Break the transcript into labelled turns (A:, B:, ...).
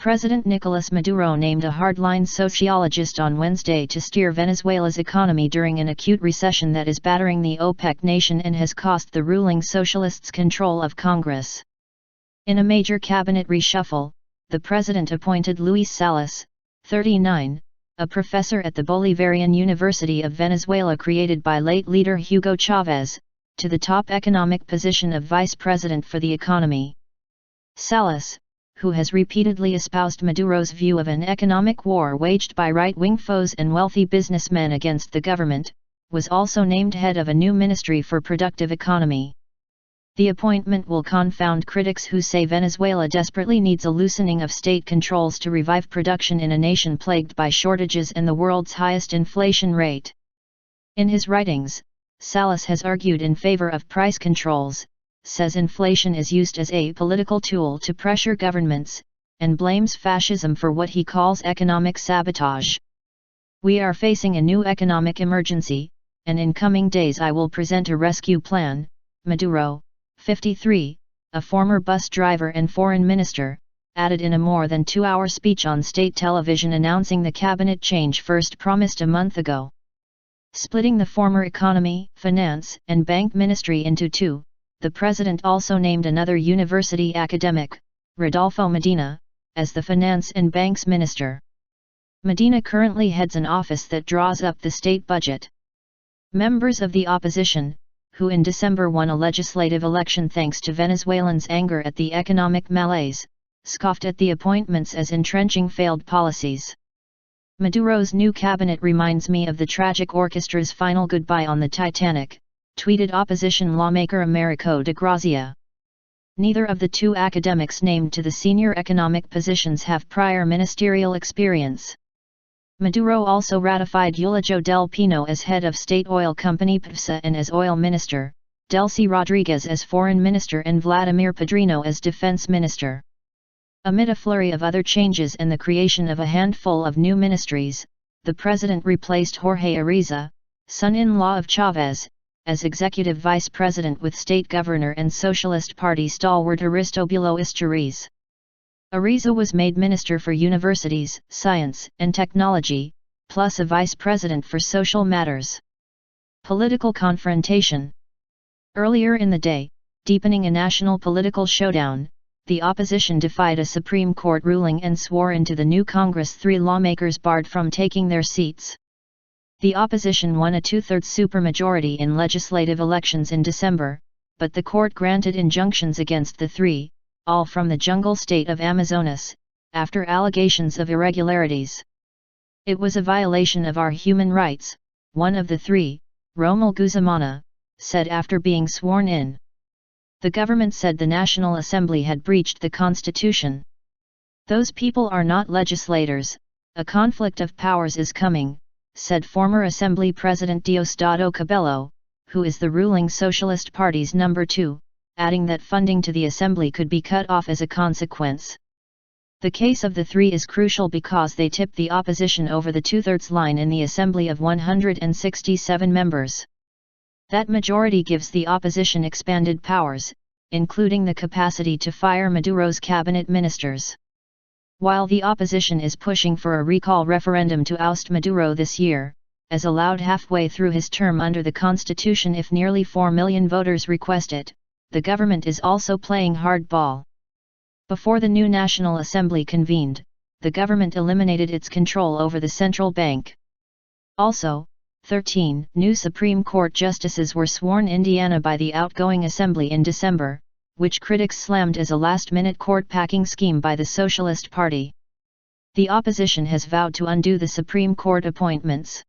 A: President Nicolas Maduro named a hardline sociologist on Wednesday to steer Venezuela's economy during an acute recession that is battering the OPEC nation and has cost the ruling Socialists control of Congress. In a major cabinet reshuffle, the president appointed Luis Salas, 39, a professor at the Bolivarian University of Venezuela created by late leader Hugo Chavez, to the top economic position of vice president for the economy. Salas, who has repeatedly espoused Maduro's view of an economic war waged by right-wing foes and wealthy businessmen against the government, was also named head of a new ministry for productive economy. The appointment will confound critics who say Venezuela desperately needs a loosening of state controls to revive production in a nation plagued by shortages and the world's highest inflation rate. In his writings, Salas has argued in favor of price controls, says inflation is used as a political tool to pressure governments, and blames fascism for what he calls economic sabotage. "We are facing a new economic emergency, and in coming days I will present a rescue plan," Maduro, 53, a former bus driver and foreign minister, added in a more than 2-hour speech on state television announcing the cabinet change first promised a month ago. Splitting the former economy, finance, and bank ministry into two, the president also named another university academic, Rodolfo Medina, as the finance and banks minister. Medina currently heads an office that draws up the state budget. Members of the opposition, who in December won a legislative election thanks to Venezuelans' anger at the economic malaise, scoffed at the appointments as entrenching failed policies. "Maduro's new cabinet reminds me of the tragic orchestra's final goodbye on the Titanic," tweeted opposition lawmaker Americo de Grazia. Neither of the two academics named to the senior economic positions have prior ministerial experience. Maduro also ratified Euligio del Pino as head of state oil company PDVSA and as oil minister, Delcy Rodriguez as foreign minister and Vladimir Padrino as defense minister. Amid a flurry of other changes and the creation of a handful of new ministries, the president replaced Jorge Ariza, son-in-law of Chavez, as executive vice president with state governor and Socialist Party stalwart Aristobulo Isturiz. Ariza was made Minister for Universities, Science, and Technology, plus a Vice President for Social Matters. Political confrontation. Earlier in the day, deepening a national political showdown, the opposition defied a Supreme Court ruling and swore into the new Congress 3 lawmakers barred from taking their seats. The opposition won a 2/3 supermajority in legislative elections in December, but the court granted injunctions against the 3, all from the jungle state of Amazonas, after allegations of irregularities. "It was a violation of our human rights," one of the 3, Rommel Guzamana, said after being sworn in. The government said the National Assembly had breached the Constitution. "Those people are not legislators, a conflict of powers is coming," said former Assembly President Diosdado Cabello, who is the ruling Socialist Party's number 2, adding that funding to the Assembly could be cut off as a consequence. The case of the 3 is crucial because they tip the opposition over the 2/3 line in the Assembly of 167 members. That majority gives the opposition expanded powers, including the capacity to fire Maduro's cabinet ministers. While the opposition is pushing for a recall referendum to oust Maduro this year, as allowed halfway through his term under the Constitution if nearly 4 million voters request it, the government is also playing hardball. Before the new National Assembly convened, the government eliminated its control over the central bank. Also, 13 new Supreme Court justices were sworn in Indiana by the outgoing Assembly in December, which critics slammed as a last-minute court-packing scheme by the Socialist Party. The opposition has vowed to undo the Supreme Court appointments.